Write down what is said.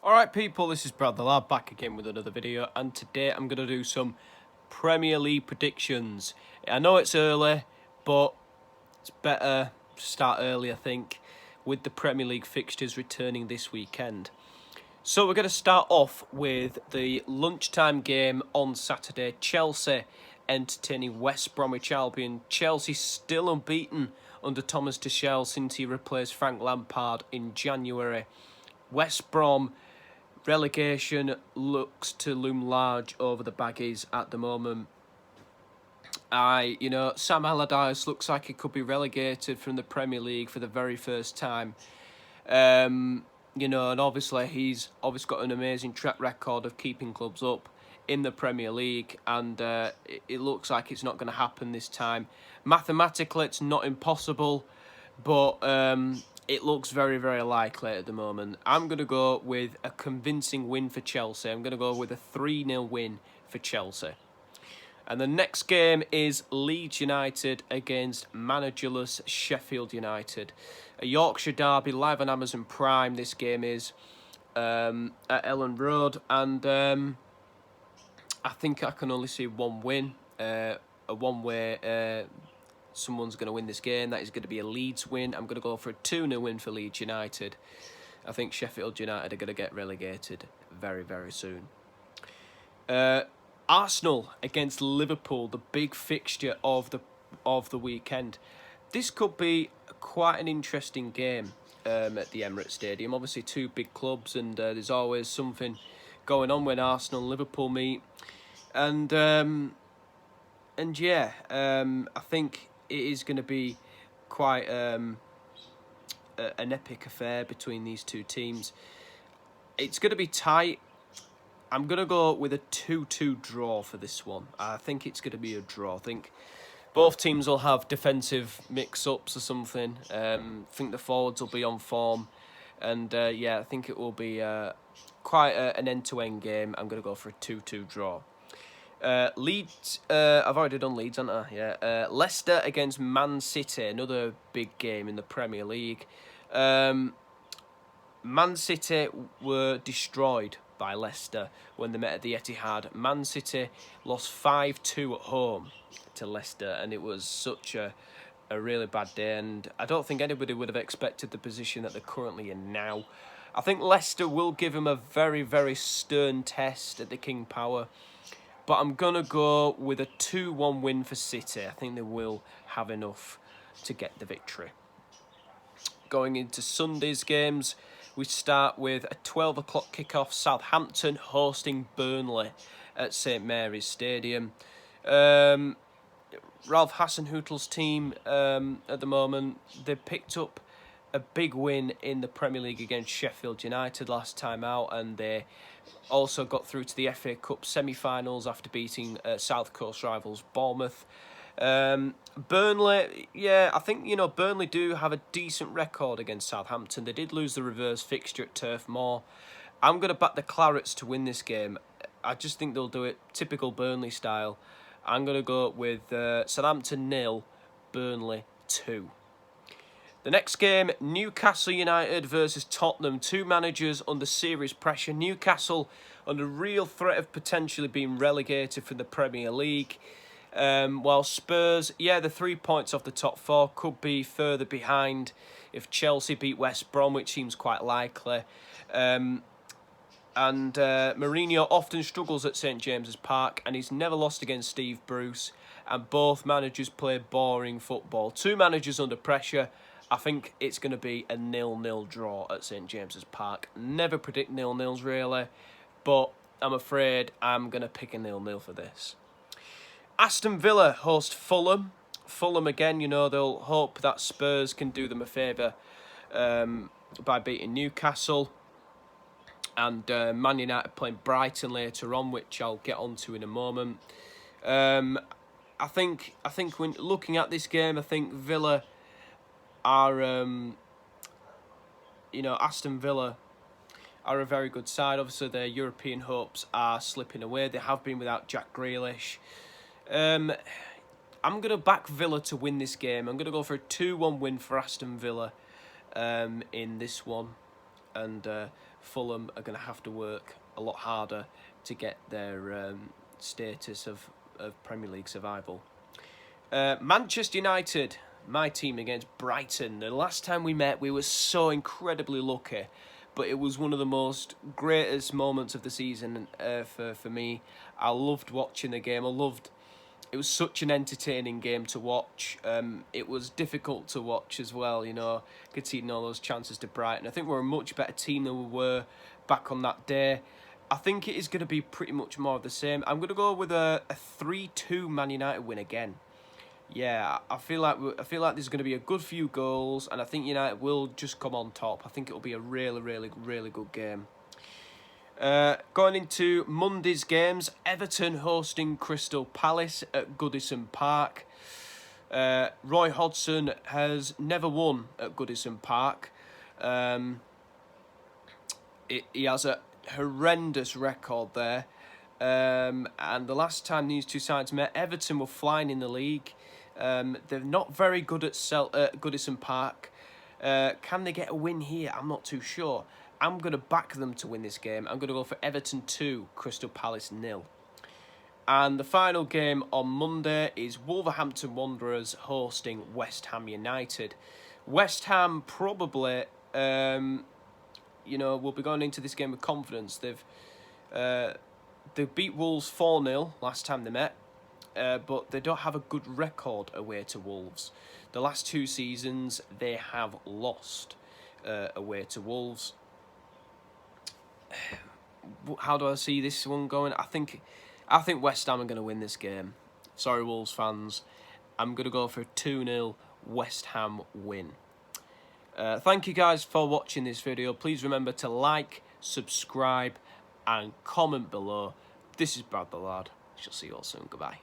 Alright people, this is Brad the Lad back again with another video, and today I'm going to do some Premier League predictions. I know it's early, but it's better to start early I think, with the Premier League fixtures returning this weekend. So we're going to start off with the lunchtime game on Saturday. Chelsea entertaining West Bromwich Albion. Chelsea still unbeaten under Thomas Tuchel since he replaced Frank Lampard in January. West Brom relegation looks to loom large over the Baggies at the moment. Sam Allardyce looks like he could be relegated from the Premier League for the very first time. And obviously he's got an amazing track record of keeping clubs up in the Premier League, and it looks like it's not going to happen this time. Mathematically, it's not impossible, but it looks very, very likely at the moment. I'm going to go with a convincing win for Chelsea. I'm going to go with a 3-0 win for Chelsea. And the next game is Leeds United against managerless Sheffield United. A Yorkshire derby live on Amazon Prime. This game is at Ellen Road, and I think I can only see one win. A one-way. Someone's going to win this game. That is going to be a Leeds win. I'm going to go for a 2-0 win for Leeds United. I think Sheffield United are going to get relegated very, very soon. Arsenal against Liverpool, the big fixture of the weekend. This could be quite an interesting game at the Emirates Stadium. Obviously, two big clubs, and there's always something going on when Arsenal and Liverpool meet. And I think it is going to be quite an epic affair between these two teams. It's going to be tight. I'm going to go with a 2-2 draw for this one. I think it's going to be a draw. I think both teams will have defensive mix-ups or something. I think the forwards will be on form. And I think it will be quite an end-to-end game. I'm going to go for a 2-2 draw. Leeds, I've already done Leeds, haven't I? Yeah. Leicester against Man City, another big game in the Premier League. Man City were destroyed by Leicester when they met at the Etihad. Man City lost 5-2 at home to Leicester, and it was such a really bad day, and I don't think anybody would have expected the position that they're currently in now. I think Leicester will give them a very, very stern test at the King Power. But I'm going to go with a 2-1 win for City. I think they will have enough to get the victory. Going into Sunday's games, we start with a 12 o'clock kickoff. Southampton hosting Burnley at St Mary's Stadium. Ralph Hasenhüttl's team at the moment, they picked up a big win in the Premier League against Sheffield United last time out, and they also got through to the FA Cup semi-finals after beating South Coast rivals Bournemouth. Burnley, I think Burnley do have a decent record against Southampton. They did lose the reverse fixture at Turf Moor. I'm going to back the Clarets to win this game. I just think they'll do it typical Burnley style. I'm going to go with Southampton 0, Burnley 2. The next game, Newcastle United versus Tottenham. Two managers under serious pressure. Newcastle under real threat of potentially being relegated from the Premier League. While Spurs, they're 3 points off the top four. Could be further behind if Chelsea beat West Brom, which seems quite likely. And Mourinho often struggles at St James's Park, and he's never lost against Steve Bruce. And both managers play boring football. Two managers under pressure. I think it's going to be a 0-0 draw at St James's Park. Never predict 0-0s really, but I'm afraid I'm going to pick a 0-0 for this. Aston Villa host Fulham. Fulham again, they'll hope that Spurs can do them a favour by beating Newcastle. And Man United playing Brighton later on, which I'll get onto in a moment. I think when looking at this game, I think Villa are, Aston Villa are a very good side. Obviously, their European hopes are slipping away. They have been without Jack Grealish. I'm going to back Villa to win this game. I'm going to go for a 2-1 win for Aston Villa in this one. And Fulham are going to have to work a lot harder to get their status of Premier League survival. Manchester United, my team, against Brighton. The last time we met, we were so incredibly lucky, but it was one of the most greatest moments of the season for me. I loved watching the game. It was such an entertaining game to watch. It was difficult to watch as well, you know, conceding all those chances to Brighton. I think we're a much better team than we were back on that day. I think it is going to be pretty much more of the same. I'm going to go with a 3-2 Man United win again. Yeah, I feel like there's going to be a good few goals, and I think United will just come on top. I think it'll be a really, really, really good game. Going into Monday's games, Everton hosting Crystal Palace at Goodison Park. Roy Hodgson has never won at Goodison Park. He has a horrendous record there. And the last time these two sides met, Everton were flying in the league. They're not very good at Goodison Park. Can they get a win here? I'm not too sure. I'm going to back them to win this game. I'm going to go for Everton 2, Crystal Palace 0. And the final game on Monday is Wolverhampton Wanderers hosting West Ham United. West Ham probably, will be going into this game with confidence. They beat Wolves 4-0 last time they met, but they don't have a good record away to Wolves. The last 2 seasons, they have lost away to Wolves. How do I see this one going? I think West Ham are going to win this game. Sorry, Wolves fans. I'm going to go for a 2-0 West Ham win. Thank you guys for watching this video. Please remember to like, subscribe, and comment below. This is Brad the Lad. Shall see you all soon. Goodbye.